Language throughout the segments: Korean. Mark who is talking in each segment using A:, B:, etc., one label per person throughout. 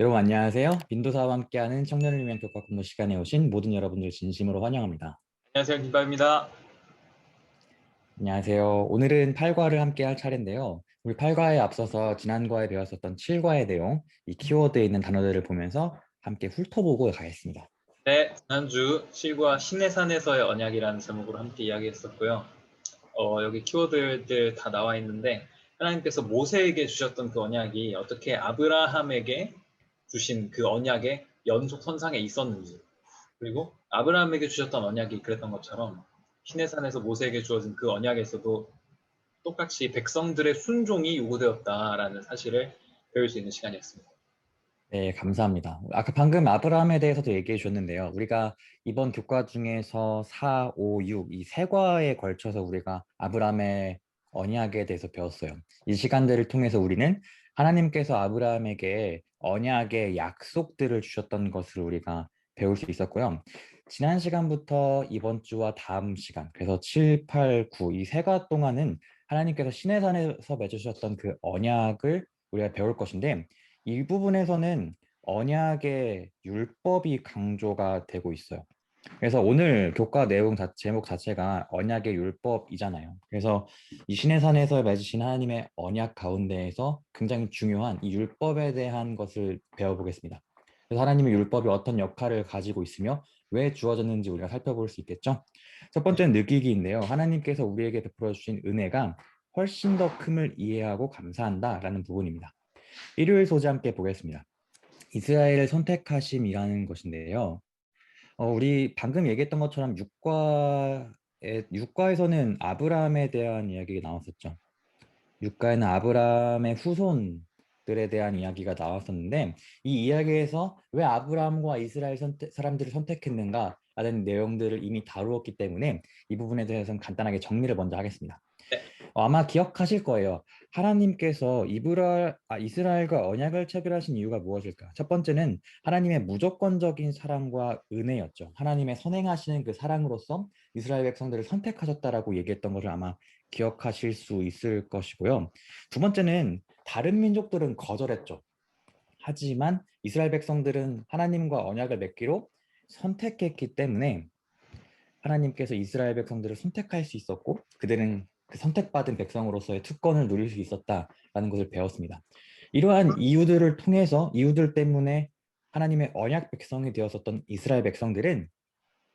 A: 여러분 안녕하세요. 빈도사와 함께하는 청년을 위한 교과 근무 시간에 오신 모든 여러분들 진심으로 환영합니다.
B: 안녕하세요, 김바입니다.
A: 안녕하세요. 오늘은 8과를 함께 할 차례인데요. 우리 8과에 앞서서 지난과에 배웠었던 7과의 내용, 이 키워드에 있는 단어들을 보면서 함께 훑어보고 가겠습니다.
B: 네, 지난주 실과 신의 산에서의 언약이라는 제목으로 함께 이야기했었고요. 여기 키워드들 다 나와 있는데 하나님께서 모세에게 주셨던 그 언약이 어떻게 아브라함에게 주신 그 언약의 연속선상에 있었는지, 그리고 아브라함에게 주셨던 언약이 그랬던 것처럼 신의 산에서 모세에게 주어진 그 언약에서도 똑같이 백성들의 순종이 요구되었다라는 사실을 배울 수 있는 시간이었습니다.
A: 네, 감사합니다. 아까 방금 아브라함에 대해서도 얘기해 주셨는데요. 우리가 이번 교과 중에서 4, 5, 6, 이 세 과에 걸쳐서 우리가 아브라함의 언약에 대해서 배웠어요. 이 시간들을 통해서 우리는 하나님께서 아브라함에게 언약의 약속들을 주셨던 것을 우리가 배울 수 있었고요. 지난 시간부터 이번 주와 다음 시간, 그래서 7, 8, 9, 이 세 과 동안은 하나님께서 시내산에서 맺으셨던 그 언약을 우리가 배울 것인데, 이 부분에서는 언약의 율법이 강조가 되고 있어요. 그래서 오늘 교과 내용 제목 자체가 언약의 율법이잖아요. 그래서 이 신의 산에서 맺으신 하나님의 언약 가운데에서 굉장히 중요한 이 율법에 대한 것을 배워보겠습니다. 그래서 하나님의 율법이 어떤 역할을 가지고 있으며 왜 주어졌는지 우리가 살펴볼 수 있겠죠? 첫 번째는 느끼기인데요. 하나님께서 우리에게 베풀어 주신 은혜가 훨씬 더 큼을 이해하고 감사한다라는 부분입니다. 일요일 소재 함께 보겠습니다. 이스라엘을 선택하심이라는 것인데요. 우리 방금 얘기했던 것처럼 육과에서는 아브라함에 대한 이야기가 나왔었죠. 육가에는 아브라함의 후손들에 대한 이야기가 나왔었는데 이 이야기에서 왜 아브라함과 이스라엘 사람들을 선택했는가 라는 내용들을 이미 다루었기 때문에 이 부분에 대해서는 간단하게 정리를 먼저 하겠습니다.
B: 네,
A: 아마 기억하실 거예요. 하나님께서 이스라엘과 언약을 체결하신 이유가 무엇일까? 첫 번째는 하나님의 무조건적인 사랑과 은혜였죠. 하나님의 선행하시는 그 사랑으로서 이스라엘 백성들을 선택하셨다라고 얘기했던 것을 아마 기억하실 수 있을 것이고요. 두 번째는 다른 민족들은 거절했죠. 하지만 이스라엘 백성들은 하나님과 언약을 맺기로 선택했기 때문에 하나님께서 이스라엘 백성들을 선택할 수 있었고 그들은 그 선택받은 백성으로서의 특권을 누릴 수 있었다라는 것을 배웠습니다. 이러한 이유들 때문에 하나님의 언약 백성이 되었었던 이스라엘 백성들은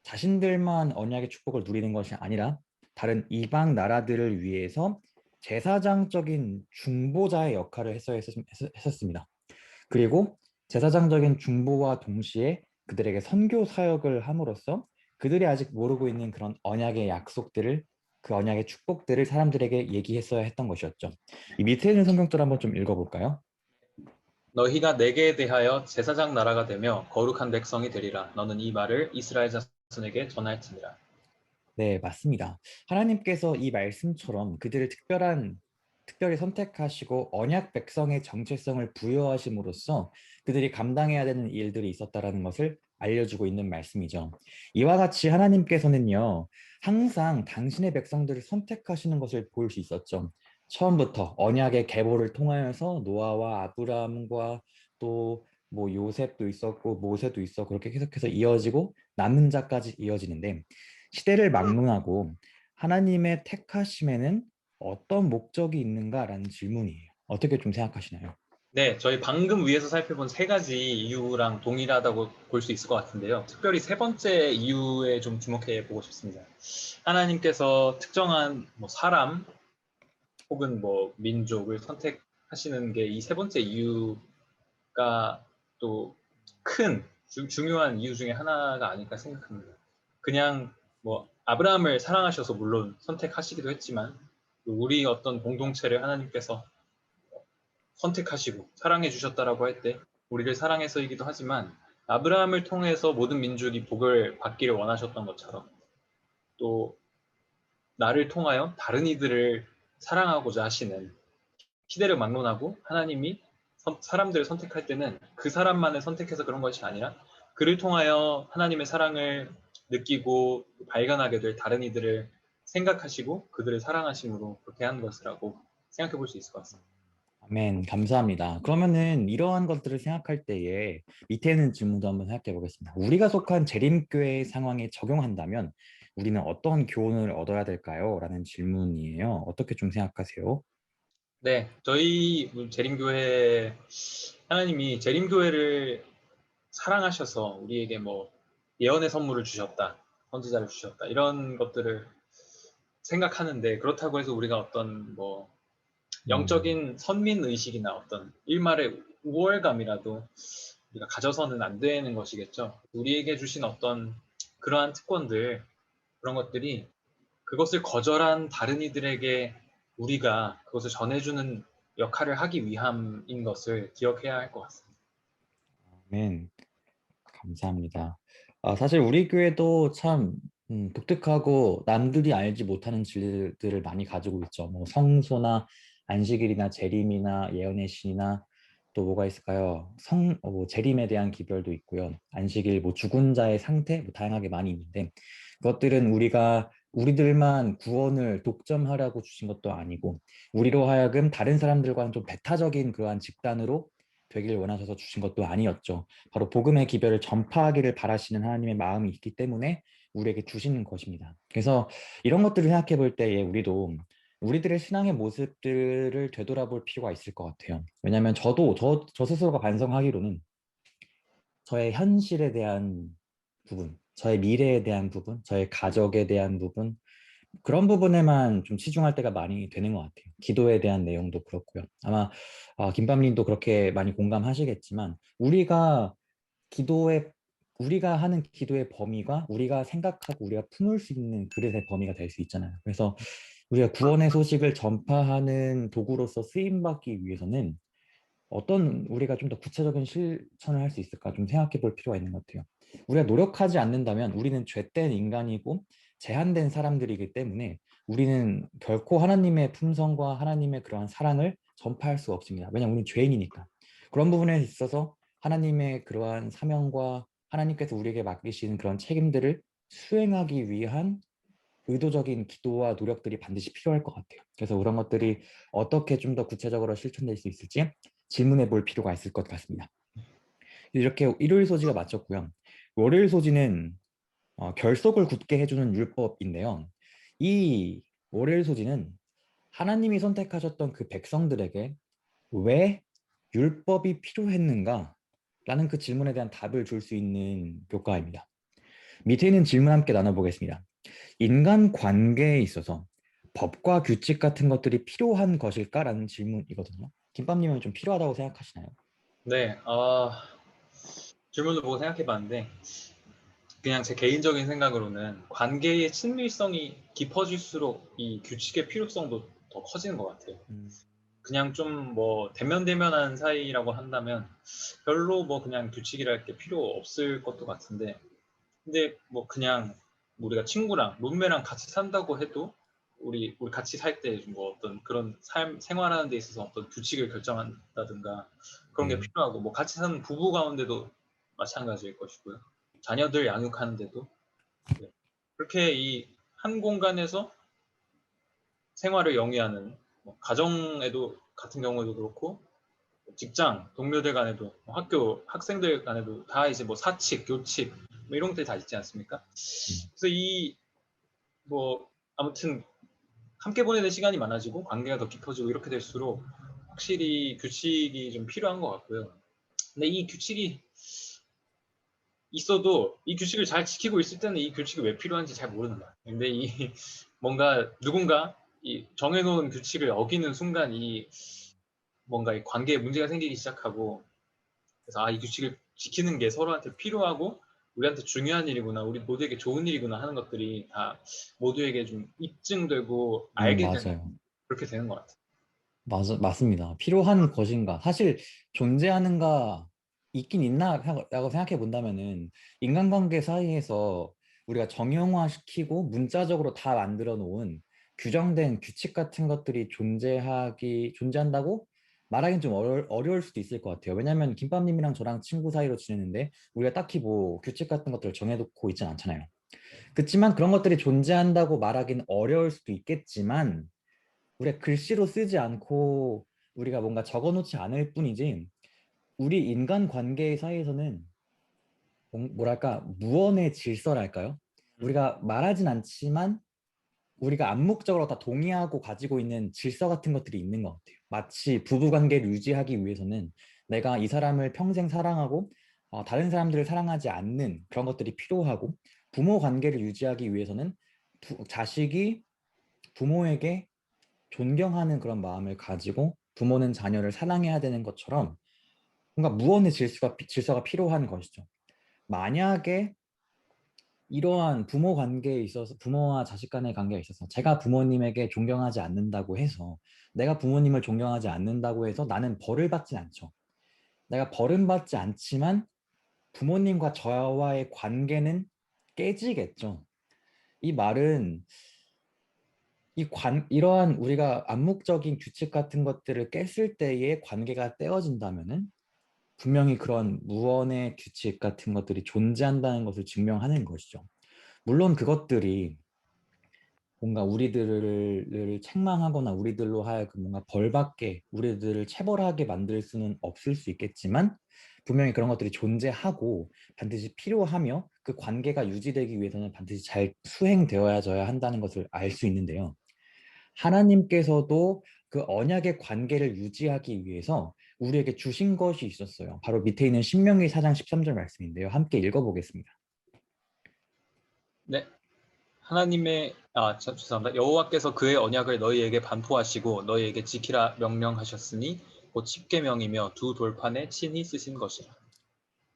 A: 자신들만 언약의 축복을 누리는 것이 아니라 다른 이방 나라들을 위해서 제사장적인 중보자의 역할을 했었습니다. 그리고 제사장적인 중보와 동시에 그들에게 선교 사역을 함으로써 그들이 아직 모르고 있는 그런 언약의 약속들을 그 언약의 축복들을 사람들에게 얘기했어야 했던 것이었죠. 이 밑에 있는 성경들 한번 좀 읽어볼까요?
B: 너희가 내게 대하여 제사장 나라가 되며 거룩한 백성이 되리라. 너는 이 말을 이스라엘 자손에게 전할지니라.
A: 네, 맞습니다. 하나님께서 이 말씀처럼 그들을 특별히 선택하시고 언약 백성의 정체성을 부여하심으로써 그들이 감당해야 되는 일들이 있었다라는 것을 알려주고 있는 말씀이죠. 이와 같이 하나님께서는요, 항상 당신의 백성들을 선택하시는 것을 볼 수 있었죠. 처음부터 언약의 계보를 통하여서 노아와 아브라함과 또 뭐 요셉도 있었고 모세도 있었고 그렇게 계속해서 이어지고 남은 자까지 이어지는데 시대를 막론하고 하나님의 택하심에는 어떤 목적이 있는가라는 질문이에요. 어떻게 좀 생각하시나요?
B: 네, 저희 방금 위에서 살펴본 세 가지 이유랑 동일하다고 볼 수 있을 것 같은데요. 특별히 세 번째 이유에 좀 주목해 보고 싶습니다. 하나님께서 특정한 뭐 사람 혹은 뭐 민족을 선택하시는 게 이 세 번째 이유가 또 큰 중요한 이유 중에 하나가 아닐까 생각합니다. 그냥 뭐 아브라함을 사랑하셔서 물론 선택하시기도 했지만 우리 어떤 공동체를 하나님께서 선택하시고 사랑해 주셨다라고 할 때 우리를 사랑해서이기도 하지만 아브라함을 통해서 모든 민족이 복을 받기를 원하셨던 것처럼 또 나를 통하여 다른 이들을 사랑하고자 하시는 시대를 막론하고 하나님이 사람들을 선택할 때는 그 사람만을 선택해서 그런 것이 아니라 그를 통하여 하나님의 사랑을 느끼고 발견하게 될 다른 이들을 생각하시고 그들을 사랑하심으로 그렇게 한 것이라고 생각해 볼 수 있을 것 같습니다.
A: 아멘, 감사합니다. 그러면은 이러한 것들을 생각할 때에 밑에 있는 질문도 한번 생각해 보겠습니다. 우리가 속한 재림교회 상황에 적용한다면 우리는 어떤 교훈을 얻어야 될까요? 라는 질문이에요. 어떻게 좀 생각하세요?
B: 네, 저희 재림교회 하나님이 재림교회를 사랑하셔서 우리에게 뭐 예언의 선물을 주셨다, 선지자를 주셨다 이런 것들을 생각하는데 그렇다고 해서 우리가 어떤 뭐
A: 음,
B: 영적인 선민 의식이나 어떤 일말의 우월감이라도 우리가 가져서는 안 되는 것이겠죠. 우리에게 주신 어떤 그러한 특권들 그런 것들이 그것을 거절한 다른 이들에게 우리가 그것을 전해주는 역할을 하기 위함인 것을 기억해야 할 것 같습니다.
A: 아멘, 감사합니다. 사실 우리 교회도 참 독특하고 남들이 알지 못하는 진리들을 많이 가지고 있죠. 뭐 성소나 안식일이나 재림이나 예언의 신이나 또 뭐가 있을까요? 뭐 재림에 대한 기별도 있고요. 안식일, 뭐 죽은 자의 상태, 뭐 다양하게 많이 있는데 그것들은 우리들만 구원을 독점하라고 주신 것도 아니고 우리로 하여금 다른 사람들과는 좀 배타적인 그러한 집단으로 되길 원하셔서 주신 것도 아니었죠. 바로 복음의 기별을 전파하기를 바라시는 하나님의 마음이 있기 때문에 우리에게 주시는 것입니다. 그래서 이런 것들을 생각해 볼 때에 우리도 우리들의 신앙의 모습들을 되돌아볼 필요가 있을 것 같아요. 왜냐하면 저 스스로가 반성하기로는 저의 현실에 대한 부분, 저의 미래에 대한 부분, 저의 가족에 대한 부분, 그런 부분에만 좀 치중할 때가 많이 되는 것 같아요. 기도에 대한 내용도 그렇고요. 아마 김밤님도 그렇게 많이 공감하시겠지만 기도의 우리가 하는 기도의 범위가 우리가 생각하고 우리가 품을 수 있는 그릇의 범위가 될 수 있잖아요. 그래서 우리가 구원의 소식을 전파하는 도구로서 쓰임 받기 위해서는 어떤 우리가 좀 더 구체적인 실천을 할 수 있을까 좀 생각해 볼 필요가 있는 것 같아요. 우리가 노력하지 않는다면 우리는 죄된 인간이고 제한된 사람들이기 때문에 우리는 결코 하나님의 품성과 하나님의 그러한 사랑을 전파할 수 없습니다. 왜냐하면 우리는 죄인이니까. 그런 부분에 있어서 하나님의 그러한 사명과 하나님께서 우리에게 맡기신 그런 책임들을 수행하기 위한 의도적인 기도와 노력들이 반드시 필요할 것 같아요. 그래서 그런 것들이 어떻게 좀 더 구체적으로 실천될 수 있을지 질문해 볼 필요가 있을 것 같습니다. 이렇게 일요일 소지가 마쳤고요. 월요일 소지는 결속을 굳게 해주는 율법인데요. 이 월요일 소지는 하나님이 선택하셨던 그 백성들에게 왜 율법이 필요했는가? 라는 그 질문에 대한 답을 줄 수 있는 교과입니다. 밑에 있는 질문 함께 나눠보겠습니다. 인간 관계에 있어서 법과 규칙 같은 것들이 필요한 것일까라는 질문이거든요. 김밥님은 좀 필요하다고 생각하시나요?
B: 네, 질문을 보고 생각해 봤는데, 그냥 제 개인적인 생각으로는 관계의 친밀성이 깊어질수록 이 규칙의 필요성도 더 커지는 것 같아요.
A: 음,
B: 그냥 좀 뭐 대면대면한 사이라고 한다면 별로 뭐 그냥 규칙이랄 게 필요 없을 것도 같은데, 근데 뭐 그냥 우리가 친구랑 룸메랑 같이 산다고 해도 우리 같이 살 때 뭐 어떤 그런 생활하는 데 있어서 어떤 규칙을 결정한다든가 그런 게
A: 네.
B: 필요하고 뭐 같이 사는 부부 가운데도 마찬가지일 것이고요. 자녀들 양육하는데도 네. 그렇게 이 한 공간에서 생활을 영위하는 뭐 가정에도 같은 경우에도 그렇고 직장 동료들 간에도 뭐 학교 학생들 간에도 다 이제 뭐 사칙, 교칙 뭐 이런 것들이 다 있지 않습니까?
A: 음,
B: 그래서 이 뭐 아무튼 함께 보내는 시간이 많아지고 관계가 더 깊어지고 이렇게 될수록 확실히 규칙이 좀 필요한 것 같고요. 근데 이 규칙이 있어도 이 규칙을 잘 지키고 있을 때는 이 규칙이 왜 필요한지 잘 모르는 거야. 근데 이 뭔가 누군가 이 정해놓은 규칙을 어기는 순간 이 뭔가 이 관계에 문제가 생기기 시작하고 그래서 이 규칙을 지키는 게 서로한테 필요하고 우리한테 중요한 일이구나, 우리 모두에게 좋은 일이구나 하는 것들이 다 모두에게 좀 입증되고 알게 되는
A: 맞아요.
B: 그렇게 되는 것 같아요.
A: 맞습니다. 필요한 것인가? 사실 존재하는가 있긴 있나라고 생각해 본다면은 인간관계 사이에서 우리가 정형화시키고 문자적으로 다 만들어 놓은 규정된 규칙 같은 것들이 존재한다고 말하기는 좀 어려울 수도 있을 것 같아요. 왜냐하면 김밥님이랑 저랑 친구 사이로 지내는데 우리가 딱히 뭐 규칙 같은 것들을 정해놓고 있진 않잖아요. 그렇지만 그런 것들이 존재한다고 말하기는 어려울 수도 있겠지만 우리가 글씨로 쓰지 않고 우리가 뭔가 적어놓지 않을 뿐이지 우리 인간 관계 사이에서는 뭐랄까 무언의 질서랄까요?
B: 음,
A: 우리가 말하진 않지만 우리가 암묵적으로 다 동의하고 가지고 있는 질서 같은 것들이 있는 것 같아요. 마치 부부 관계를 유지하기 위해서는 내가 이 사람을 평생 사랑하고 다른 사람들을 사랑하지 않는 그런 것들이 필요하고 부모 관계를 유지하기 위해서는 자식이 부모에게 존경하는 그런 마음을 가지고 부모는 자녀를 사랑해야 되는 것처럼 뭔가 무언의 질서가 필요한 것이죠. 만약에 이러한 부모 관계에 있어서 부모와 자식 간의 관계에 있어서 제가 부모님에게 존경하지 않는다고 해서 내가 부모님을 존경하지 않는다고 해서 나는 벌을 받진 않죠. 내가 벌은 받지 않지만 부모님과 저와의 관계는 깨지겠죠. 이 말은 이러한 우리가 암묵적인 규칙 같은 것들을 깼을 때의 관계가 떼어진다면은 분명히 그런 무언의 규칙 같은 것들이 존재한다는 것을 증명하는 것이죠. 물론 그것들이 뭔가 우리들을 책망하거나 우리들로 하여금 뭔가 벌받게 우리들을 체벌하게 만들 수는 없을 수 있겠지만 분명히 그런 것들이 존재하고 반드시 필요하며 그 관계가 유지되기 위해서는 반드시 잘 수행되어야져야 한다는 것을 알 수 있는데요. 하나님께서도 그 언약의 관계를 유지하기 위해서 우리에게 주신 것이 있었어요. 바로 밑에 있는 신명기 4장 13절 말씀인데요. 함께 읽어보겠습니다.
B: 네. 죄송합니다. 여호와께서 그의 언약을 너희에게 반포하시고 너희에게 지키라 명령하셨으니 곧 십계명이며 두 돌판에 친히 쓰신 것이라.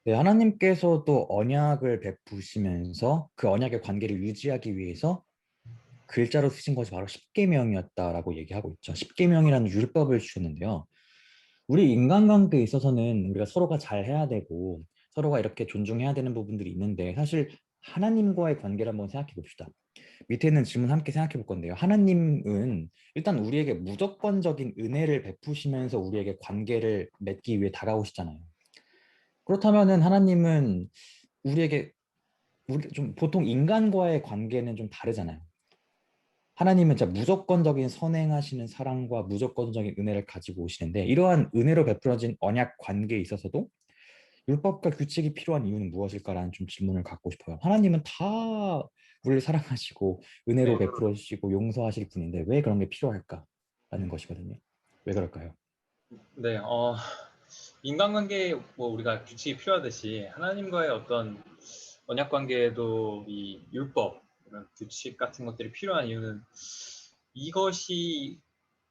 A: 네, 하나님께서도 언약을 베푸시면서 그 언약의 관계를 유지하기 위해서 글자로 쓰신 것이 바로 십계명이었다라고 얘기하고 있죠. 십계명이라는 율법을 주셨는데요. 우리 인간관계에 있어서는 우리가 서로가 잘해야 되고 서로가 이렇게 존중해야 되는 부분들이 있는데 사실 하나님과의 관계를 한번 생각해 봅시다. 밑에 있는 질문 함께 생각해 볼 건데요. 하나님은 일단 우리에게 무조건적인 은혜를 베푸시면서 우리에게 관계를 맺기 위해 다가오시잖아요. 그렇다면은 하나님은 우리에게 우리 좀 보통 인간과의 관계는 좀 다르잖아요. 하나님은 진짜 무조건적인 선행하시는 사랑과 무조건적인 은혜를 가지고 오시는데 이러한 은혜로 베풀어진 언약 관계에 있어서도 율법과 규칙이 필요한 이유는 무엇일까라는 좀 질문을 갖고 싶어요. 하나님은 다 우리를 사랑하시고 은혜로
B: 네.
A: 베풀어 주시고 용서하실 분인데 왜 그런 게 필요할까라는 것이거든요. 왜 그럴까요?
B: 네. 인간관계에 뭐 우리가 규칙이 필요하듯이 하나님과의 어떤 언약 관계에도 이 율법, 이런 규칙 같은 것들이 필요한 이유는 이것이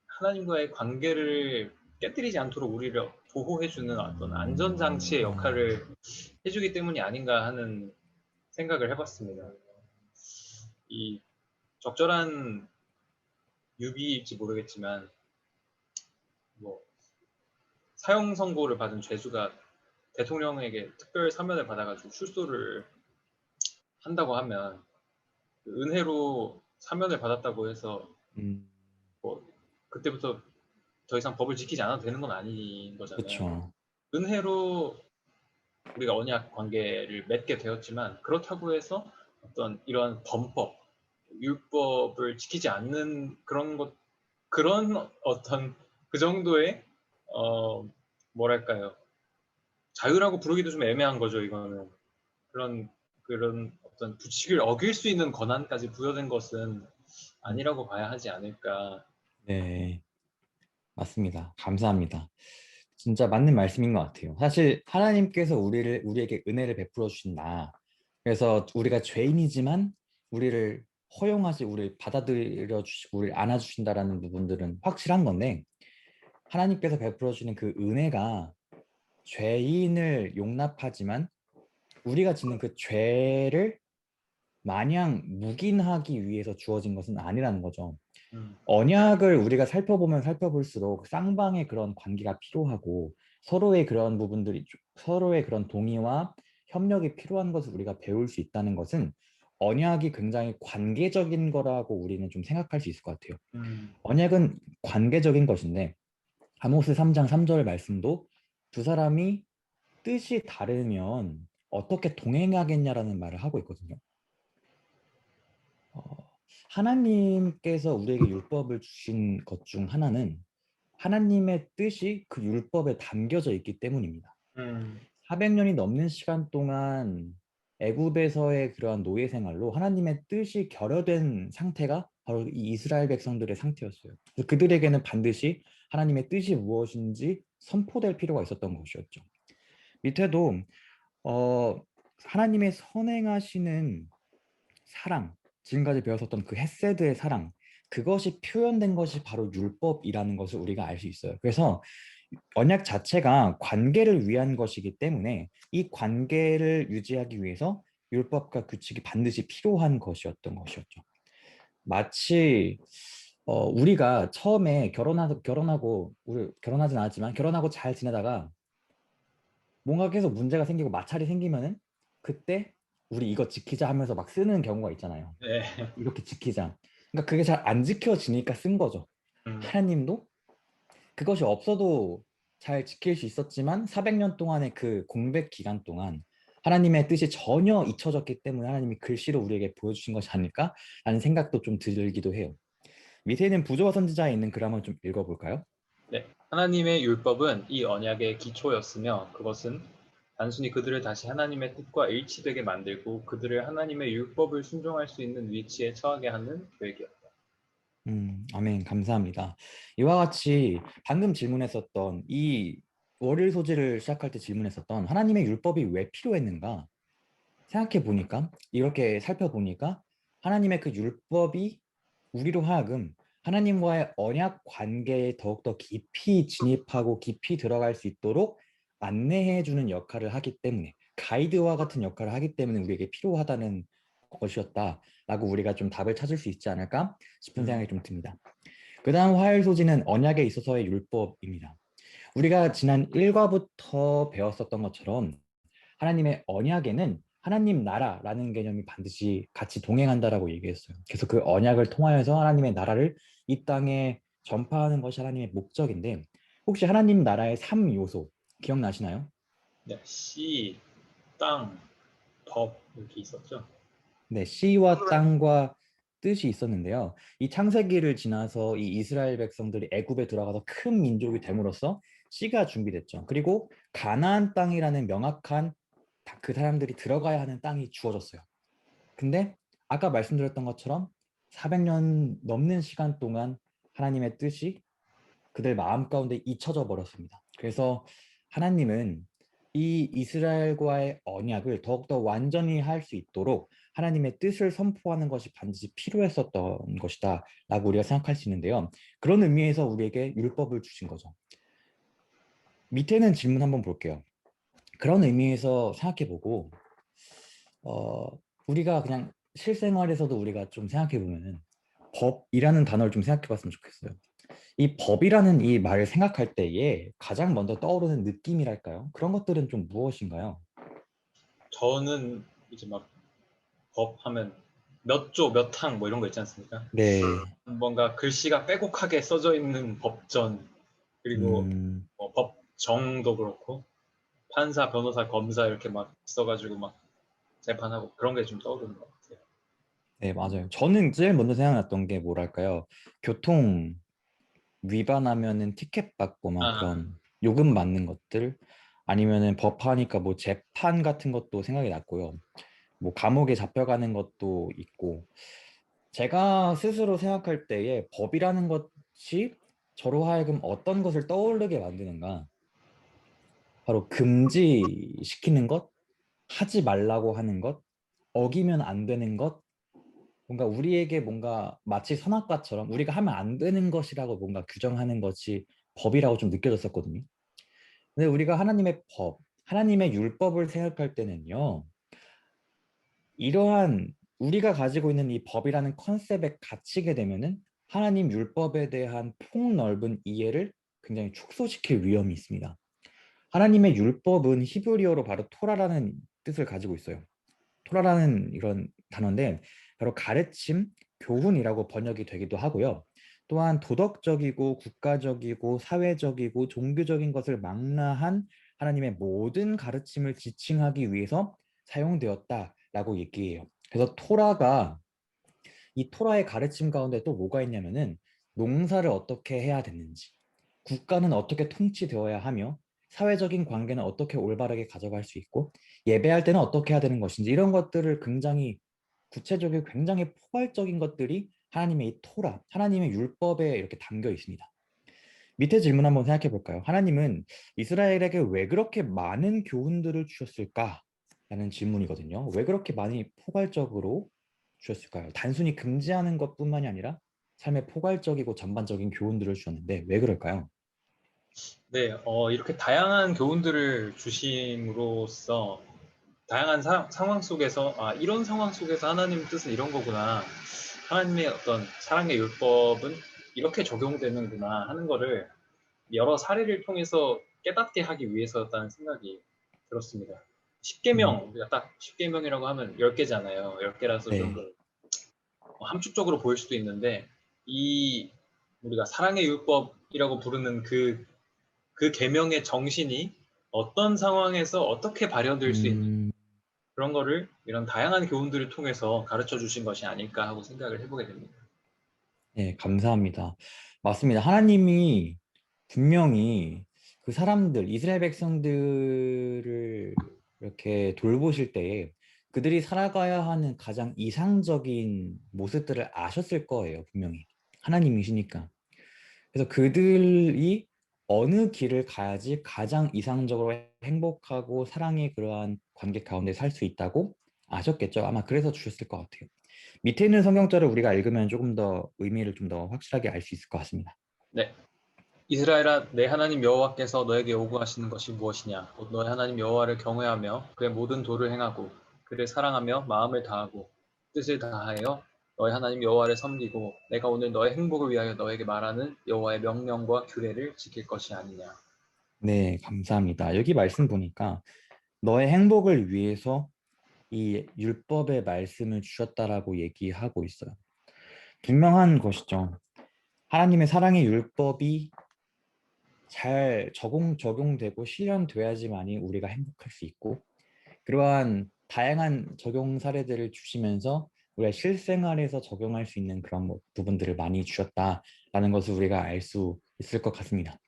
B: 하나님과의 관계를 깨뜨리지 않도록 우리를 보호해주는 어떤 안전장치의 역할을 해주기 때문이 아닌가 하는 생각을 해봤습니다. 이 적절한 유비일지 모르겠지만 뭐 사형 선고를 받은 죄수가 대통령에게 특별 사면을 받아가지고 출소를 한다고 하면 그 은혜로 사면을 받았다고 해서
A: 음,
B: 뭐 그때부터 더 이상 법을 지키지 않아도 되는 건 아닌 거잖아요.
A: 그렇죠.
B: 은혜로 우리가 언약 관계를 맺게 되었지만 그렇다고 해서 어떤 이런 범법, 율법을 지키지 않는 그런 어떤 그 정도의 어 뭐랄까요, 자유라고 부르기도 좀 애매한 거죠. 이거는 그런 그런 어떤 규칙을 어길 수 있는 권한까지 부여된 것은
A: 음,
B: 아니라고 봐야 하지 않을까.
A: 네, 맞습니다. 감사합니다. 진짜 맞는 말씀인 것 같아요. 사실 하나님께서 우리에게 은혜를 베풀어 주신다. 그래서 우리가 죄인이지만 우리를 우리를 받아들여 주시고 우리를 안아주신다라는 부분들은 확실한 건데 하나님께서 베풀어 주는 그 은혜가 죄인을 용납하지만 우리가 짓는 그 죄를 마냥 묵인하기 위해서 주어진 것은 아니라는 거죠.
B: 음,
A: 언약을 우리가 살펴보면 살펴볼수록 쌍방의 그런 관계가 필요하고 서로의 그런 동의와 협력이 필요한 것을 우리가 배울 수 있다는 것은 언약이 굉장히 관계적인 거라고 우리는 좀 생각할 수 있을 것 같아요.
B: 음,
A: 언약은 관계적인 것인데 아모스 3장 3절 말씀도 두 사람이 뜻이 다르면 어떻게 동행하겠냐라는 말을 하고 있거든요. 어, 하나님께서 우리에게 율법을 주신 것 중 하나는 하나님의 뜻이 그 율법에 담겨져 있기 때문입니다.
B: 음,
A: 400년이 넘는 시간 동안 애굽에서의 그러한 노예 생활로 하나님의 뜻이 결여된 상태가 바로 이 이스라엘 백성들의 상태였어요. 그래서 그들에게는 반드시 하나님의 뜻이 무엇인지 선포될 필요가 있었던 것이었죠. 밑에도 어, 하나님의 선행하시는 사랑, 지금까지 배웠었던 그 헤세드의 사랑, 그것이 표현된 것이 바로 율법이라는 것을 우리가 알 수 있어요. 그래서 언약 자체가 관계를 위한 것이기 때문에 이 관계를 유지하기 위해서 율법과 규칙이 반드시 필요한 것이었던 것이었죠. 마치 우리가 처음에 결혼하고 우리 결혼하진 않았지만 결혼하고 잘 지내다가 뭔가 계속 문제가 생기고 마찰이 생기면은 그때 우리 이거 지키자 하면서 막 쓰는 경우가 있잖아요.
B: 네.
A: 이렇게 지키자. 그러니까 그게 잘 안 지켜지니까 쓴 거죠.
B: 음,
A: 하나님도 그것이 없어도 잘 지킬 수 있었지만 400년 동안의 그 공백 기간 동안 하나님의 뜻이 전혀 잊혀졌기 때문에 하나님이 글씨로 우리에게 보여주신 것이 아닐까라는 생각도 좀 들기도 해요. 밑에 있는 부조와 선지자에 있는 글 한번 좀 읽어볼까요?
B: 네. 하나님의 율법은 이 언약의 기초였으며 그것은 단순히 그들을 다시 하나님의 뜻과 일치되게 만들고 그들을 하나님의 율법을 순종할 수 있는 위치에 처하게 하는 계획이었다.
A: 아멘. 감사합니다. 이와 같이 방금 질문했었던 이 월요일 소지를 시작할 때 질문했었던 하나님의 율법이 왜 필요했는가? 생각해 보니까 이렇게 살펴보니까 하나님의 그 율법이 우리로 하여금 하나님과의 언약 관계에 더욱더 깊이 진입하고 깊이 들어갈 수 있도록 안내해 주는 역할을 하기 때문에 가이드와 같은 역할을 하기 때문에 우리에게 필요하다는 것이었다라고 우리가 좀 답을 찾을 수 있지 않을까 싶은
B: 음,
A: 생각이 좀 듭니다. 그 다음 화요일 소지는 언약에 있어서의 율법입니다. 우리가 지난 1과부터 배웠었던 것처럼 하나님의 언약에는 하나님 나라라는 개념이 반드시 같이 동행한다라고 얘기했어요. 그래서 그 언약을 통하여서 하나님의 나라를 이 땅에 전파하는 것이 하나님의 목적인데 혹시 하나님 나라의 3요소 기억나시나요?
B: 네. 씨, 땅, 법 이렇게 있었죠.
A: 네, 씨와 땅과 뜻이 있었는데요. 이 창세기를 지나서 이 이스라엘 백성들이 애굽에 들어가서 큰 민족이 됨으로써 씨가 준비됐죠. 그리고 가나안 땅이라는 명확한 그 사람들이 들어가야 하는 땅이 주어졌어요. 근데 아까 말씀드렸던 것처럼 400년 넘는 시간 동안 하나님의 뜻이 그들 마음 가운데 잊혀져 버렸습니다. 그래서 하나님은 이 이스라엘과의 언약을 더욱더 완전히 할 수 있도록 하나님의 뜻을 선포하는 것이 반드시 필요했었던 것이다 라고 우리가 생각할 수 있는데요. 그런 의미에서 우리에게 율법을 주신 거죠. 밑에는 질문 한번 볼게요. 그런 의미에서 생각해보고 우리가 그냥 실생활에서도 우리가 좀 생각해보면은 법이라는 단어를 좀 생각해봤으면 좋겠어요. 이 법이라는 이 말을 생각할 때에 가장 먼저 떠오르는 느낌이랄까요? 그런 것들은 좀 무엇인가요?
B: 저는 이제 막 법 하면 몇 조, 몇 항 뭐 이런 거 있지 않습니까?
A: 네.
B: 뭔가 글씨가 빼곡하게 써져 있는 법전, 그리고
A: 음,
B: 법정도 그렇고, 판사, 변호사, 검사 이렇게 막 써가지고 막 재판하고 그런 게 좀 떠오르는 것 같아요.
A: 네, 맞아요. 저는 제일 먼저 생각났던 게 뭐랄까요? 교통 위반하면은 티켓 받고 막
B: 아,
A: 그런 요금 받는 것들 아니면은 법하니까 뭐 재판 같은 것도 생각이 났고요. 뭐 감옥에 잡혀가는 것도 있고 제가 스스로 생각할 때에 법이라는 것이 저로 하여금 어떤 것을 떠오르게 만드는가? 바로 금지시키는 것, 하지 말라고 하는 것, 어기면 안 되는 것, 뭔가 우리에게 뭔가 마치 선악과처럼 우리가 하면 안 되는 것이라고 뭔가 규정하는 것이 법이라고 좀 느껴졌었거든요. 근데 우리가 하나님의 법, 하나님의 율법을 생각할 때는요, 이러한 우리가 가지고 있는 이 법이라는 컨셉에 갇히게 되면은 하나님 율법에 대한 폭넓은 이해를 굉장히 축소시킬 위험이 있습니다. 하나님의 율법은 히브리어로 바로 토라라는 뜻을 가지고 있어요. 토라라는 이런 단어인데 바로 가르침, 교훈이라고 번역이 되기도 하고요. 또한 도덕적이고 국가적이고 사회적이고 종교적인 것을 망라한 하나님의 모든 가르침을 지칭하기 위해서 사용되었다라고 얘기해요. 그래서 토라가 이 토라의 가르침 가운데 또 뭐가 있냐면은 농사를 어떻게 해야 되는지, 국가는 어떻게 통치되어야 하며 사회적인 관계는 어떻게 올바르게 가져갈 수 있고 예배할 때는 어떻게 해야 되는 것인지 이런 것들을 굉장히 구체적이고 굉장히 포괄적인 것들이 하나님의 이 토라, 하나님의 율법에 이렇게 담겨 있습니다. 밑에 질문 한번 생각해 볼까요? 하나님은 이스라엘에게 왜 그렇게 많은 교훈들을 주셨을까? 라는 질문이거든요. 왜 그렇게 많이 포괄적으로 주셨을까요? 단순히 금지하는 것뿐만이 아니라 삶의 포괄적이고 전반적인 교훈들을 주셨는데 왜 그럴까요?
B: 네, 이렇게 다양한 교훈들을 주심으로써 다양한 상황 속에서, 이런 상황 속에서 하나님 뜻은 이런 거구나. 하나님의 어떤 사랑의 율법은 이렇게 적용되는구나 하는 거를 여러 사례를 통해서 깨닫게 하기 위해서였다는 생각이 들었습니다.
A: 음,
B: 10계명, 우리가 딱 10계명이라고 하면 10개잖아요. 10개라서 좀
A: 네.
B: 함축적으로 보일 수도 있는데, 이 우리가 사랑의 율법이라고 부르는 그 계명의 정신이 어떤 상황에서 어떻게 발현될 수 있는
A: 음,
B: 그런 거를 이런 다양한 교훈들을 통해서 가르쳐 주신 것이 아닐까 하고 생각을 해보게 됩니다.
A: 네, 감사합니다. 맞습니다. 하나님이 분명히 그 사람들, 이스라엘 백성들을 이렇게 돌보실 때에 그들이 살아가야 하는 가장 이상적인 모습들을 아셨을 거예요, 분명히. 하나님이시니까. 그래서 그들이 어느 길을 가야지 가장 이상적으로 행복하고 사랑의 그러한 관계 가운데 살 수 있다고 아셨겠죠? 아마 그래서 주셨을 것 같아요. 밑에 있는 성경절을 우리가 읽으면 조금 더 의미를 좀 더 확실하게 알 수 있을 것 같습니다.
B: 네. 이스라엘아, 내 하나님 여호와께서 너에게 요구하시는 것이 무엇이냐? 곧 너의 하나님 여호와를 경외하며 그의 모든 도를 행하고 그를 사랑하며 마음을 다하고 뜻을 다하여 너의 하나님 여호와를 섬기고 내가 오늘 너의 행복을 위하여 너에게 말하는 여호와의 명령과 규례를 지킬 것이 아니냐.
A: 네, 감사합니다. 여기 말씀 보니까 너의 행복을 위해서 이 율법의 말씀을 주셨다라고 얘기하고 있어요. 분명한 것이죠. 하나님의 사랑의 율법이 잘 적용되고 실현돼야지만이 우리가 행복할 수 있고 그러한 다양한 적용 사례들을 주시면서 우리가 실생활에서 적용할 수 있는 그런 부분들을 많이 주셨다라는 것을 우리가 알 수 있을 것 같습니다.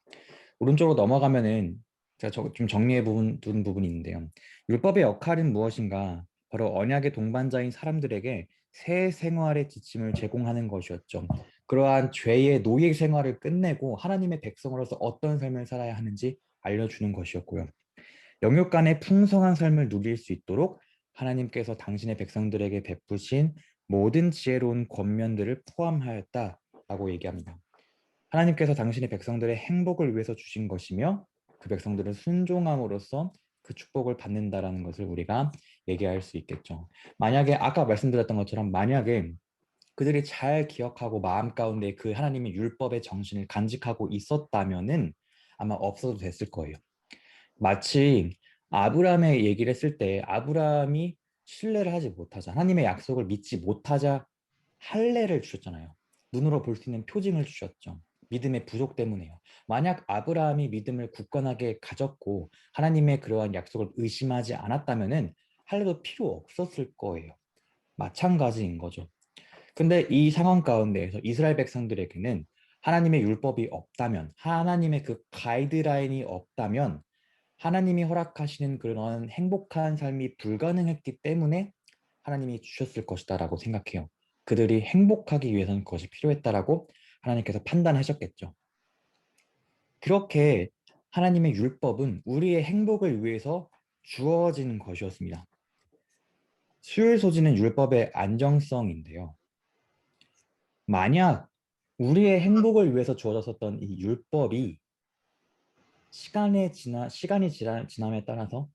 A: 오른쪽으로 넘어가면은 제가 좀 둔 부분이 있는데요. 율법의 역할은 무엇인가? 바로 언약의 동반자인 사람들에게 새 생활의 지침을 제공하는 것이었죠. 그러한 죄의 노예 생활을 끝내고 하나님의 백성으로서 어떤 삶을 살아야 하는지 알려주는 것이었고요. 영육 간의 풍성한 삶을 누릴 수 있도록 하나님께서 당신의 백성들에게 베푸신 모든 지혜로운 권면들을 포함하였다라고 얘기합니다. 하나님께서 당신의 백성들의 행복을 위해서 주신 것이며 그 백성들은 순종함으로써 그 축복을 받는다라는 것을 우리가 얘기할 수 있겠죠. 만약에 아까 말씀드렸던 것처럼 만약에 그들이 잘 기억하고 마음 가운데 그 하나님의 율법의 정신을 간직하고 있었다면은 아마 없어도 됐을 거예요. 마치 아브라함의 얘기를 했을 때 아브라함이 신뢰를 하지 못하자 하나님의 약속을 믿지 못하자 할례를 주셨잖아요. 눈으로 볼 수 있는 표징을 주셨죠. 믿음의 부족 때문에요. 만약 아브라함이 믿음을 굳건하게 가졌고 하나님의 그러한 약속을 의심하지 않았다면은 할례도 필요 없었을 거예요. 마찬가지인 거죠. 근데 이 상황 가운데에서 이스라엘 백성들에게는 하나님의 율법이 없다면, 하나님의 그 가이드라인이 없다면 하나님이 허락하시는 그런 행복한 삶이 불가능했기 때문에 하나님이 주셨을 것이다라고 생각해요. 그들이 행복하기 위해서는 그것이 필요했다라고 하나님께서 판단하셨겠죠. 그렇게 하나님의 율법은 우리의 행복을 위해서 주어진 것이었습니다. 수요일 소지는 율법의 안정성인데요. 만약 우리의 행복을 위해서 주어졌었던 이 율법이 지남에 따라서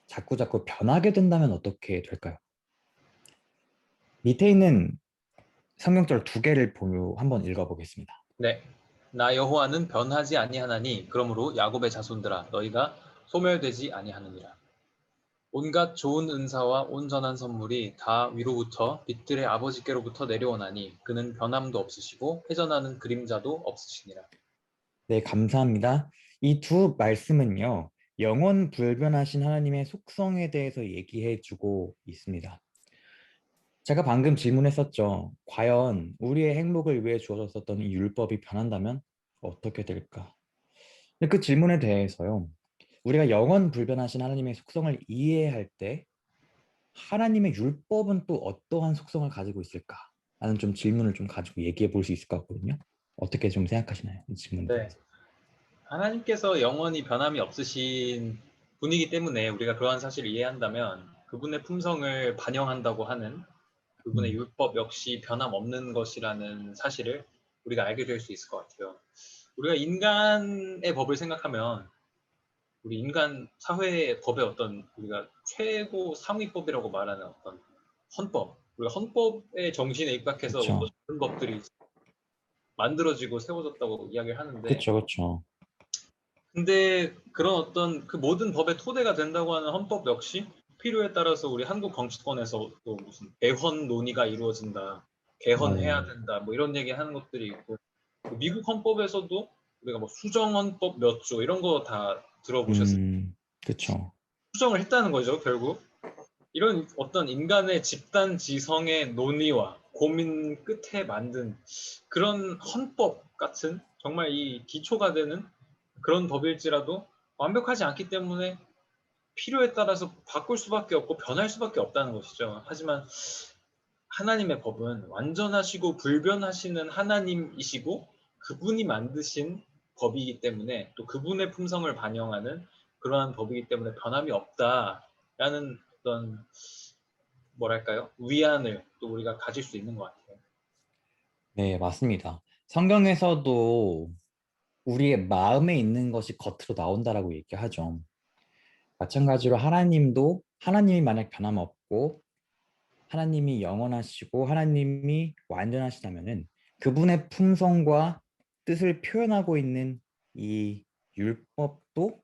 A: 자꾸자꾸 변하게 된다면 어떻게 될까요? 밑에 있는 성경절 두 개를 한번 읽어보겠습니다.
B: 네. 나 여호와는 변하지 아니하나니 그러므로 야곱의 자손들아 너희가 소멸되지 아니하느니라. 온갖 좋은 은사와 온전한 선물이 다 위로부터 빛들의 아버지께로부터 내려오나니 그는 변함도 없으시고 회전하는 그림자도 없으시니라.
A: 네, 감사합니다. 이 두 말씀은요, 영원 불변하신 하나님의 속성에 대해서 얘기해 주고 있습니다. 제가 방금 질문했었죠. 과연 우리의 행복을 위해 주어졌었던 이 율법이 변한다면 어떻게 될까? 근데 그 질문에 대해서요. 우리가 영원 불변하신 하나님의 속성을 이해할 때 하나님의 율법은 또 어떠한 속성을 가지고 있을까? 라는 좀 질문을 좀 가지고 얘기해 볼 수 있을 것 같거든요. 어떻게 좀 생각하시나요? 이 질문에
B: 네.
A: 대해서.
B: 하나님께서 영원히 변함이 없으신 분이기 때문에 우리가 그러한 사실을 이해한다면 그분의 품성을 반영한다고 하는 그분의
A: 음,
B: 율법 역시 변함없는 것이라는 사실을 우리가 알게 될 수 있을 것 같아요. 우리가 인간의 법을 생각하면 우리 인간 사회의 법의 어떤 우리가 최고 상위법이라고 말하는 어떤 헌법, 우리가 헌법의 정신에 입각해서
A: 그렇죠.
B: 모든 법들이 만들어지고 세워졌다고 이야기를 하는데,
A: 그렇죠, 그렇죠.
B: 근데 그런 어떤 그 모든 법의 토대가 된다고 하는 헌법 역시 필요에 따라서 우리 한국 정치권에서 또 무슨 개헌 논의가 이루어진다, 개헌해야
A: 맞아요.
B: 된다, 뭐 이런 얘기 하는 것들이 있고, 미국 헌법에서도 우리가 뭐 수정헌법 몇 조 이런 거 다 들어보셨을
A: 그렇죠.
B: 수정을 했다는 거죠, 결국. 이런 어떤 인간의 집단 지성의 논의와 고민 끝에 만든 그런 헌법 같은 정말 이 기초가 되는 그런 법일지라도 완벽하지 않기 때문에 필요에 따라서 바꿀 수밖에 없고 변할 수밖에 없다는 것이죠. 하지만 하나님의 법은 완전하시고 불변하시는 하나님이시고 그분이 만드신 법이기 때문에 또 그분의 품성을 반영하는 그러한 법이기 때문에 변함이 없다라는 어떤 뭐랄까요? 위안을 또 우리가 가질 수 있는 것 같아요.
A: 네, 맞습니다. 성경에서도 우리의 마음에 있는 것이 겉으로 나온다라고 얘기하죠. 마찬가지로 하나님도 하나님이 만약 변함없고 하나님이 영원하시고 하나님이 완전하시다면은 그분의 품성과 뜻을 표현하고 있는 이 율법도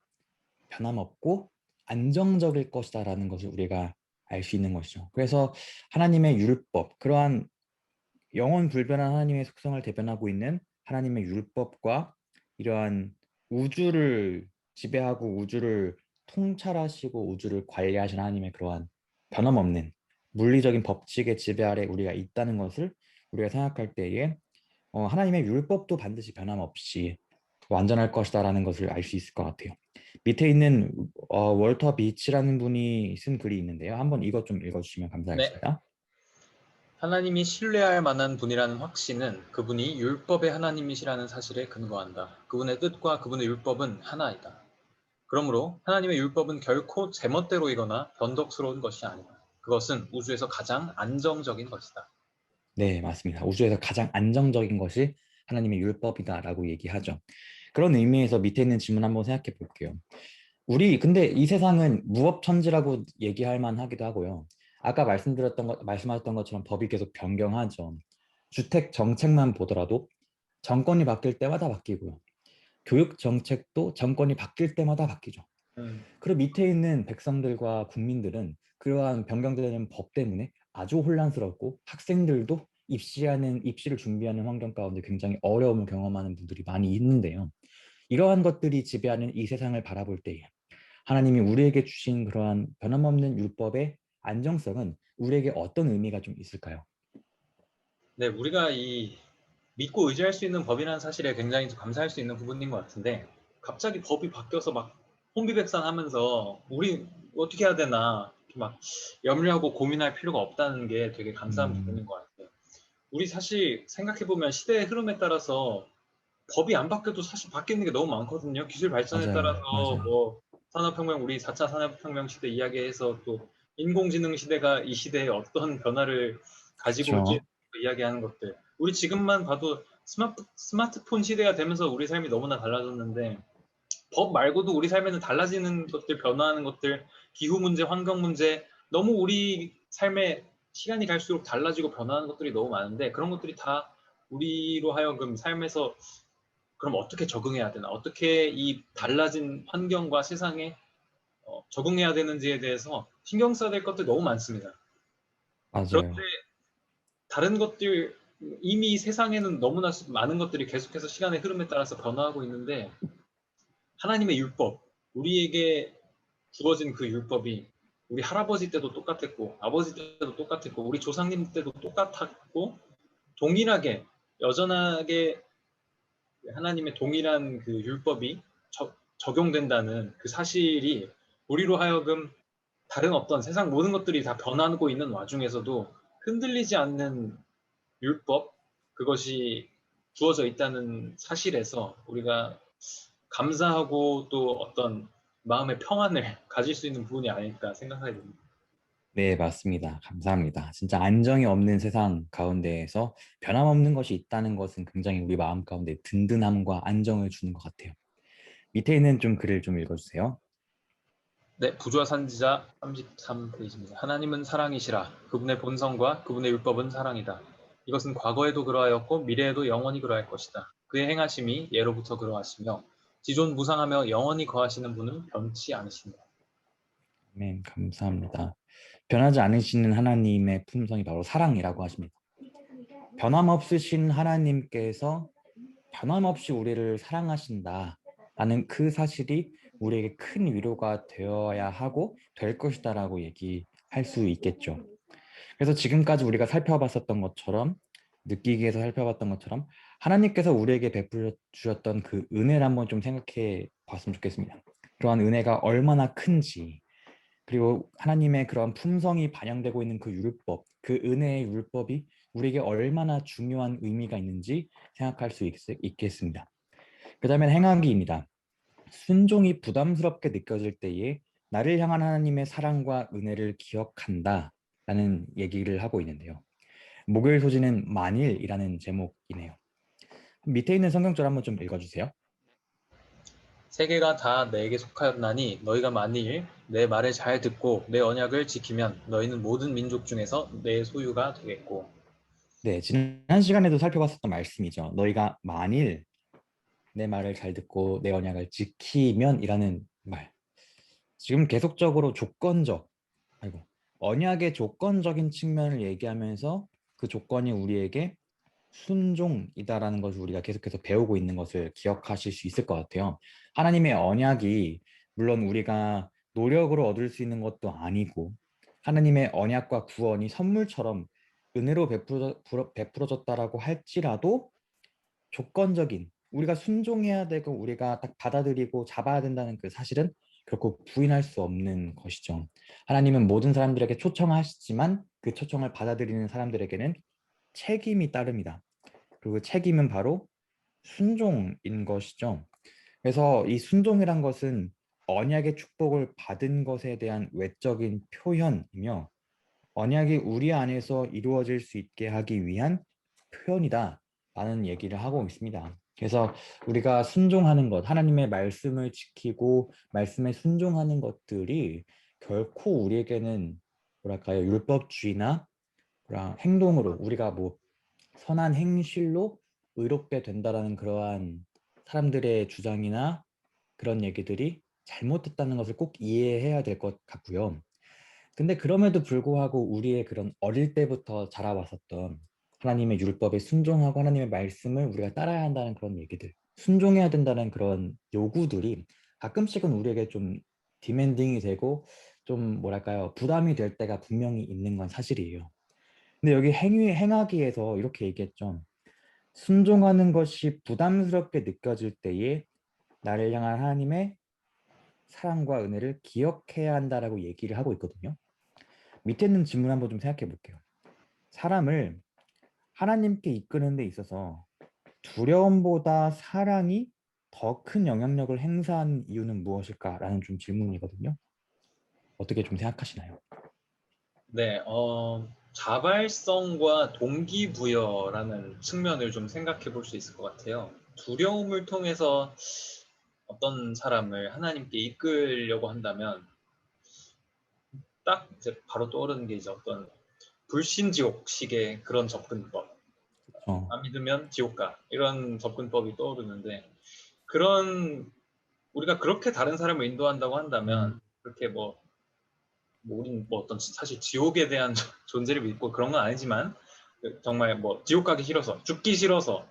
A: 변함없고 안정적일 것이다라는 것을 우리가 알 수 있는 것이죠. 그래서 하나님의 율법, 그러한 영원 불변한 하나님의 속성을 대변하고 있는 하나님의 율법과 이러한 우주를 지배하고 우주를 통찰하시고 우주를 관리하신 하나님의 그러한 변함없는 물리적인 법칙의 지배 아래 우리가 있다는 것을 우리가 생각할 때에 하나님의 율법도 반드시 변함없이 완전할 것이다라는 것을 알 수 있을 것 같아요. 밑에 있는 월터 비치라는 분이 쓴 글이 있는데요. 한번 이것 좀 읽어주시면
B: 네.
A: 감사하겠습니다.
B: 하나님이 신뢰할 만한 분이라는 확신은 그분이 율법의 하나님이시라는 사실에 근거한다. 그분의 뜻과 그분의 율법은 하나이다. 그러므로 하나님의 율법은 결코 제멋대로이거나 변덕스러운 것이 아니다. 그것은 우주에서 가장 안정적인 것이다.
A: 네, 맞습니다. 우주에서 가장 안정적인 것이 하나님의 율법이다라고 얘기하죠. 그런 의미에서 밑에 있는 질문 한번 생각해 볼게요. 우리 근데 이 세상은 무법천지라고 얘기할 만하기도 하고요. 아까 말씀하셨던 것처럼 법이 계속 변경하죠. 주택 정책만 보더라도 정권이 바뀔 때마다 바뀌고요. 교육 정책도 정권이 바뀔 때마다 바뀌죠.
B: 음,
A: 그리고 밑에 있는 백성들과 국민들은 그러한 변경되는 법 때문에 아주 혼란스럽고 학생들도 입시를 준비하는 환경 가운데 굉장히 어려움을 경험하는 분들이 많이 있는데요. 이러한 것들이 지배하는 이 세상을 바라볼 때에 하나님이 우리에게 주신 그러한 변함없는 율법의 안정성은 우리에게 어떤 의미가 좀 있을까요?
B: 네, 우리가 이 믿고 의지할 수 있는 법이라는 사실에 굉장히 좀 감사할 수 있는 부분인 것 같은데 갑자기 법이 바뀌어서 막 혼비백산하면서 우리 어떻게 해야 되나 이렇게 막 염려하고 고민할 필요가 없다는 게 되게 감사한 부분인
A: 음,
B: 것 같아요. 우리 사실 생각해보면 시대의 흐름에 따라서 법이 안 바뀌어도 사실 바뀌는 게 너무 많거든요. 기술 발전에 따라서
A: 맞아요, 맞아요.
B: 뭐 산업혁명, 우리 4차 산업혁명 시대 이야기해서 또 인공지능 시대가 이 시대에 어떤 변화를 가지고 올지
A: 그렇죠.
B: 이야기하는 것들. 우리 지금만 봐도 스마트폰 시대가 되면서 우리 삶이 너무나 달라졌는데 법 말고도 우리 삶에는 달라지는 것들, 변화하는 것들, 기후 문제, 환경 문제, 너무 우리 삶에 시간이 갈수록 달라지고 변화하는 것들이 너무 많은데 그런 것들이 다 우리로 하여금 삶에서 그럼 어떻게 적응해야 되나? 어떻게 이 달라진 환경과 세상에 적응해야 되는지에 대해서 신경 써야 될 것들 너무 많습니다. 그런데
A: 맞아요.
B: 다른 것들 이미 세상에는 너무나 많은 것들이 계속해서 시간의 흐름에 따라서 변화하고 있는데 하나님의 율법, 우리에게 주어진 그 율법이 우리 할아버지 때도 똑같았고 아버지 때도 똑같았고 우리 조상님 때도 똑같았고 동일하게 여전하게 하나님의 동일한 그 율법이 적용된다는 그 사실이 우리로 하여금 다른 어떤 세상 모든 것들이 다 변하고 있는 와중에서도 흔들리지 않는 율법, 그것이 주어져 있다는 사실에서 우리가 감사하고 또 어떤 마음의 평안을 가질 수 있는 부분이 아닐까 생각하게 됩니다.
A: 네, 맞습니다. 감사합니다. 진짜 안정이 없는 세상 가운데에서 변함없는 것이 있다는 것은 굉장히 우리 마음 가운데 든든함과 안정을 주는 것 같아요. 밑에 있는 좀 글을 좀 읽어주세요.
B: 네, 부조화 산지자 33페이지입니다. 하나님은 사랑이시라. 그분의 본성과 그분의 율법은 사랑이다. 이것은 과거에도 그러하였고 미래에도 영원히 그러할 것이다. 그의 행하심이 예로부터 그러하시며 지존무상하며 영원히 거하시는 분은 변치 않으신다.
A: 네, 감사합니다. 변하지 않으시는 하나님의 품성이 바로 사랑이라고 하십니다. 변함없으신 하나님께서 변함없이 우리를 사랑하신다라는 그 사실이 우리에게 큰 위로가 되어야 하고 될 것이다라고 얘기할 수 있겠죠. 그래서 지금까지 우리가 살펴봤었던 것처럼 느끼기 위해서 살펴봤던 것처럼 하나님께서 우리에게 베풀어 주셨던 그 은혜를 한번 좀 생각해 봤으면 좋겠습니다. 그러한 은혜가 얼마나 큰지 그리고 하나님의 그런 품성이 반영되고 있는 그 율법, 그 은혜의 율법이 우리에게 얼마나 중요한 의미가 있는지 생각할 수 있겠습니다. 그 다음에 행하기입니다. 순종이 부담스럽게 느껴질 때에 나를 향한 하나님의 사랑과 은혜를 기억한다 라는 얘기를 하고 있는데요. 목요일 소지는 만일이라는 제목이네요. 밑에 있는 성경절 한번 좀 읽어주세요.
B: 세계가 다 내게 속하였나니 너희가 만일 내 말을 잘 듣고 내 언약을 지키면 너희는 모든 민족 중에서 내 소유가 되겠고.
A: 네, 지난 시간에도 살펴봤었던 말씀이죠. 너희가 만일 내 말을 잘 듣고 내 언약을 지키면이라는 말. 지금 계속적으로 조건적, 아이고, 언약의 조건적인 측면을 얘기하면서 그 조건이 우리에게 순종이다라는 것을 우리가 계속해서 배우고 있는 것을 기억하실 수 있을 것 같아요. 하나님의 언약이 물론 우리가 노력으로 얻을 수 있는 것도 아니고 하나님의 언약과 구원이 선물처럼 은혜로 베풀어졌다라고 할지라도 조건적인 우리가 순종해야 되고 우리가 딱 받아들이고 잡아야 된다는 그 사실은 결코 부인할 수 없는 것이죠. 하나님은 모든 사람들에게 초청하시지만 그 초청을 받아들이는 사람들에게는 책임이 따릅니다. 그리고 책임은 바로 순종인 것이죠. 그래서 이 순종이란 것은 언약의 축복을 받은 것에 대한 외적인 표현이며 언약이 우리 안에서 이루어질 수 있게 하기 위한 표현이다라는 얘기를 하고 있습니다. 그래서 우리가 순종하는 것, 하나님의 말씀을 지키고 말씀에 순종하는 것들이 결코 우리에게는 뭐랄까요, 율법주의나 그런 행동으로 우리가 뭐 선한 행실로 의롭게 된다라는 그러한 사람들의 주장이나 그런 얘기들이 잘못됐다는 것을 꼭 이해해야 될 것 같고요. 근데 그럼에도 불구하고 우리의 그런 어릴 때부터 자라왔었던 하나님의 율법에 순종하고 하나님의 말씀을 우리가 따라야 한다는 그런 얘기들, 순종해야 된다는 그런 요구들이 가끔씩은 우리에게 좀 디맨딩이 되고 좀 뭐랄까요, 부담이 될 때가 분명히 있는 건 사실이에요. 근데 여기 행하기에서 이렇게 얘기했죠. 순종하는 것이 부담스럽게 느껴질 때에 나를 향한 하나님의 사랑과 은혜를 기억해야 한다라고 얘기를 하고 있거든요. 밑에 있는 질문 한번 좀 생각해 볼게요. 사람을 하나님께 이끄는 데 있어서 두려움보다 사랑이 더 큰 영향력을 행사하는 이유는 무엇일까라는 좀 질문이거든요. 어떻게 좀 생각하시나요?
B: 네, 자발성과 동기부여라는 측면을 좀 생각해 볼 수 있을 것 같아요. 두려움을 통해서 어떤 사람을 하나님께 이끌려고 한다면 딱 이제 바로 떠오르는 게 이제 어떤 불신지옥식의 그런 접근법.
A: 어,
B: 안 믿으면 지옥 가. 이런 접근법이 떠오르는데 그런 우리가 그렇게 다른 사람을 인도한다고 한다면 그렇게 우리는 뭐 어떤 사실 지옥에 대한 존재를 믿고 그런 건 아니지만 정말 뭐 지옥 가기 싫어서 죽기 싫어서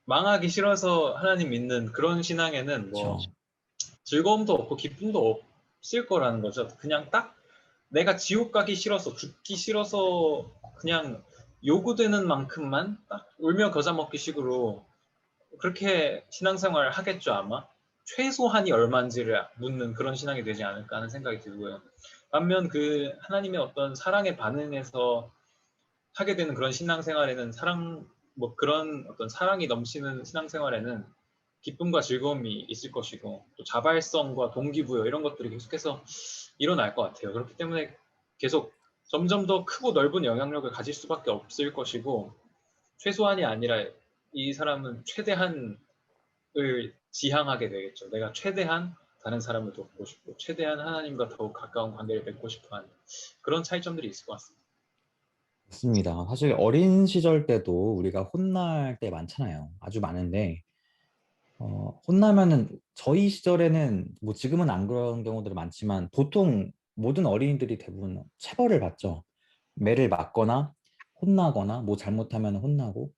B: 망하기 싫어서 하나님 믿는 그런 신앙에는 뭐
A: 그렇죠.
B: 즐거움도 없고 기쁨도 없을 거라는 거죠. 그냥 딱 내가 지옥 가기 싫어서 죽기 싫어서 그냥 요구되는 만큼만 딱 울며 겨자 먹기 식으로 그렇게 신앙생활 하겠죠 아마. 최소한이 얼마인지를 묻는 그런 신앙이 되지 않을까 하는 생각이 들고요. 반면 그 하나님의 어떤 사랑에 반응해서 하게 되는 그런 신앙생활에는 뭐 그런 어떤 사랑이 넘치는 신앙생활에는 기쁨과 즐거움이 있을 것이고 또 자발성과 동기부여 이런 것들이 계속해서 일어날 것 같아요. 그렇기 때문에 계속 점점 더 크고 넓은 영향력을 가질 수밖에 없을 것이고 최소한이 아니라 이 사람은 최대한을 지향하게 되겠죠. 내가 최대한 다른 사람을 돕고 싶고 최대한 하나님과 더욱 가까운 관계를 맺고 싶어하는 그런 차이점들이 있을 것 같습니다.
A: 맞습니다. 사실 어린 시절 때도 우리가 혼날 때 많잖아요. 아주 많은데 혼나면은 저희 시절에는 뭐 지금은 안 그런 경우들이 많지만 보통 모든 어린이들이 대부분 체벌을 받죠. 매를 맞거나 혼나거나 뭐 잘못하면 혼나고.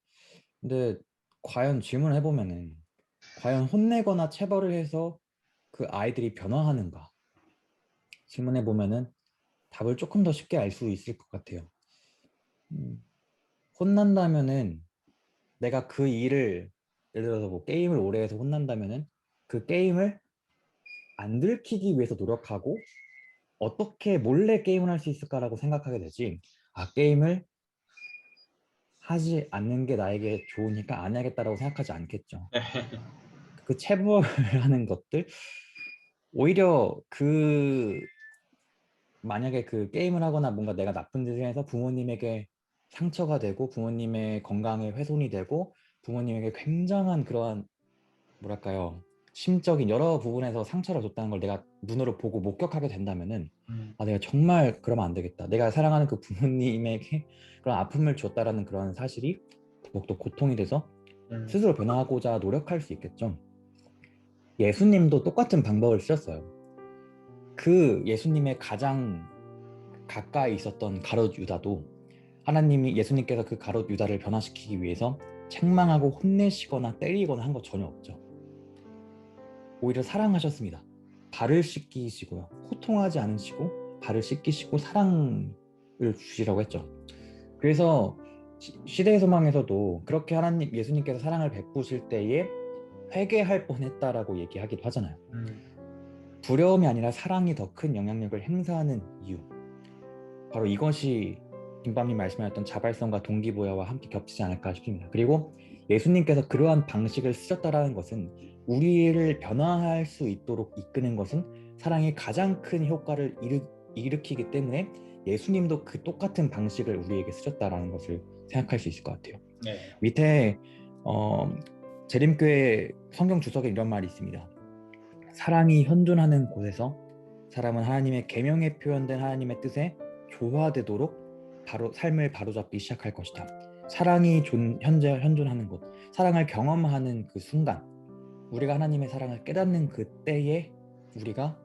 A: 근데 과연 질문을 해보면은 과연 혼내거나 체벌을 해서 그 아이들이 변화하는가? 질문해보면은 답을 조금 더 쉽게 알 수 있을 것 같아요. 음, 혼난다면은 내가 그 일을 예를 들어서 뭐 게임을 오래 해서 혼난다면은 그 게임을 안 들키기 위해서 노력하고 어떻게 몰래 게임을 할 수 있을까라고 생각하게 되지. 아, 게임을 하지 않는 게 나에게 좋으니까 안 해야겠다라고 생각하지 않겠죠. 그 체벌하는 것들 오히려 만약에 그 게임을 하거나 뭔가 내가 나쁜 짓을 해서 부모님에게 상처가 되고 부모님의 건강에 훼손이 되고 부모님에게 굉장한 그러한 뭐랄까요 심적인 여러 부분에서 상처를 줬다는 걸 내가 눈으로 보고 목격하게 된다면은
B: 음,
A: 아 내가 정말 그러면 안 되겠다. 내가 사랑하는 그 부모님에게 그런 아픔을 줬다라는 그런 사실이 더욱더 고통이 돼서
B: 음,
A: 스스로 변화하고자 노력할 수 있겠죠. 예수님도 똑같은 방법을 쓰셨어요. 그 예수님의 가장 가까이 있었던 가롯 유다도 하나님이 예수님께서 그 가롯 유다를 변화시키기 위해서 책망하고 혼내시거나 때리거나 한 거 전혀 없죠. 오히려 사랑하셨습니다. 발을 씻기시고요. 호통하지 않으시고 발을 씻기시고 사랑을 주시라고 했죠. 그래서 시대의 소망에서도 그렇게 하나님 예수님께서 사랑을 베푸실 때에 회개할 뻔했다라고 얘기하기도 하잖아요.
B: 음.
A: 두려움이 아니라 사랑이 더 큰 영향력을 행사하는 이유. 바로 이것이 김밤님 말씀하셨던 자발성과 동기부여와 함께 겹치지 않을까 싶습니다. 그리고 예수님께서 그러한 방식을 쓰셨다라는 것은 우리를 변화할 수 있도록 이끄는 것은 사랑의 가장 큰 효과를 일으키기 때문에 예수님도 그 똑같은 방식을 우리에게 쓰셨다라는 것을 생각할 수 있을 것 같아요.
B: 네.
A: 밑에 어, 재림교회 성경 주석에 이런 말이 있습니다. 사랑이 현존하는 곳에서 사람은 하나님의 계명에 표현된 하나님의 뜻에 조화되도록 삶을 바로잡기 시작할 것이다. 사랑이 현존하는 곳, 사랑을 경험하는 그 순간, 우리가 하나님의 사랑을 깨닫는 그때에 우리가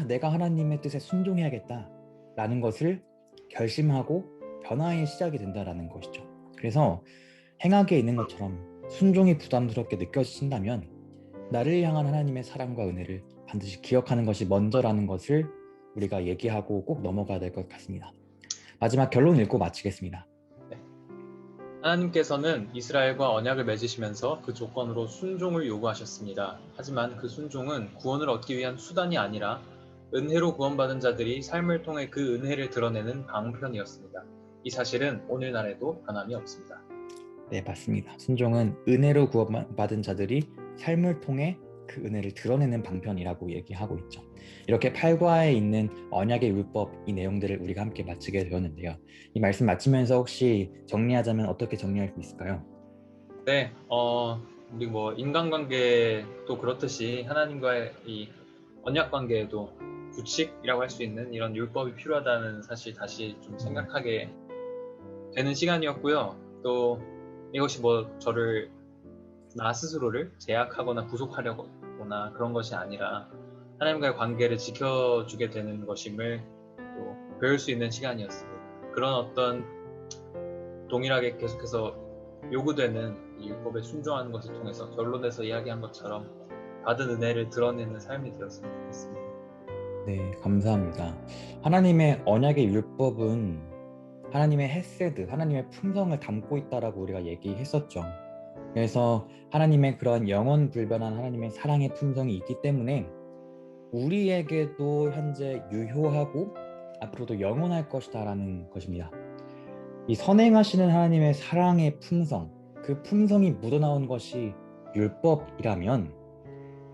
A: 내가 하나님의 뜻에 순종해야겠다라는 것을 결심하고 변화의 시작이 된다라는 것이죠. 그래서 행하게 있는 것처럼 순종이 부담스럽게 느껴진다면 나를 향한 하나님의 사랑과 은혜를 반드시 기억하는 것이 먼저라는 것을 우리가 얘기하고 꼭 넘어가야 될 것 같습니다. 마지막 결론 읽고 마치겠습니다.
B: 네. 하나님께서는 이스라엘과 언약을 맺으시면서 그 조건으로 순종을 요구하셨습니다. 하지만 그 순종은 구원을 얻기 위한 수단이 아니라 은혜로 구원받은 자들이 삶을 통해 그 은혜를 드러내는 방편이었습니다. 이 사실은 오늘날에도 변함이 없습니다.
A: 네, 맞습니다. 순종은 은혜로 구원받은 자들이 삶을 통해 그 은혜를 드러내는 방편이라고 얘기하고 있죠. 이렇게 8과에 있는 언약의 율법 이 내용들을 우리가 함께 마치게 되었는데요. 이 말씀 마치면서 혹시 정리하자면 어떻게 정리할 수 있을까요?
B: 네, 우리 뭐 인간관계도 그렇듯이 하나님과의 이 언약 관계에도 규칙이라고 할 수 있는 이런 율법이 필요하다는 사실 다시 좀 생각하게 되는 시간이었고요. 또 이것이 뭐 저를 나 스스로를 제약하거나 구속하려거나 그런 것이 아니라 하나님과의 관계를 지켜주게 되는 것임을 또 배울 수 있는 시간이었습니다. 그런 어떤 동일하게 계속해서 요구되는 이 율법에 순종하는 것을 통해서 결론에서 이야기한 것처럼 받은 은혜를 드러내는 삶이 되었으면 좋겠습니다.
A: 네, 감사합니다. 하나님의 언약의 율법은 하나님의 헤세드, 하나님의 품성을 담고 있다라고 우리가 얘기했었죠. 그래서 하나님의 그런 영원 불변한 하나님의 사랑의 품성이 있기 때문에 우리에게도 현재 유효하고 앞으로도 영원할 것이다라는 것입니다. 이 선행하시는 하나님의 사랑의 품성, 그 품성이 묻어나온 것이 율법이라면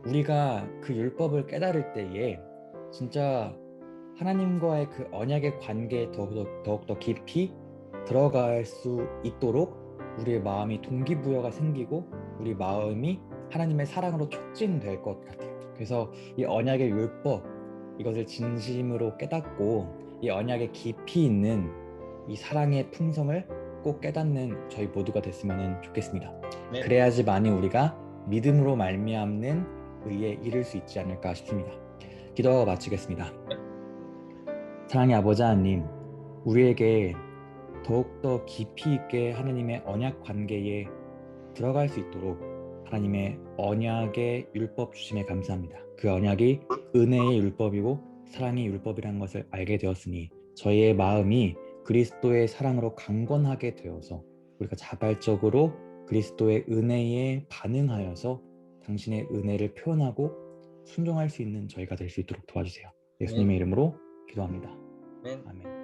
A: 우리가 그 율법을 깨달을 때에 진짜 하나님과의 그 언약의 관계에 더욱더 깊이 들어갈 수 있도록 우리의 마음이 동기부여가 생기고 우리 마음이 하나님의 사랑으로 촉진될 것 같아요. 그래서 이 언약의 율법, 이것을 진심으로 깨닫고 이 언약의 깊이 있는 이 사랑의 품성을 꼭 깨닫는 저희 모두가 됐으면 좋겠습니다.
B: 네.
A: 그래야지만이 우리가 믿음으로 말미암는 의에 이를 수 있지 않을까 싶습니다. 기도하고 마치겠습니다. 사랑의 아버지 하나님, 우리에게 더욱더 깊이 있게 하나님의 언약 관계에 들어갈 수 있도록 하나님의 언약의 율법 주심에 감사합니다. 그 언약이 은혜의 율법이고 사랑의 율법이라는 것을 알게 되었으니 저희의 마음이 그리스도의 사랑으로 강건하게 되어서 우리가 자발적으로 그리스도의 은혜에 반응하여서 당신의 은혜를 표현하고 순종할 수 있는 저희가 될 수 있도록 도와주세요. 예수님의 이름으로 기도합니다.
B: 아멘.
A: 아멘.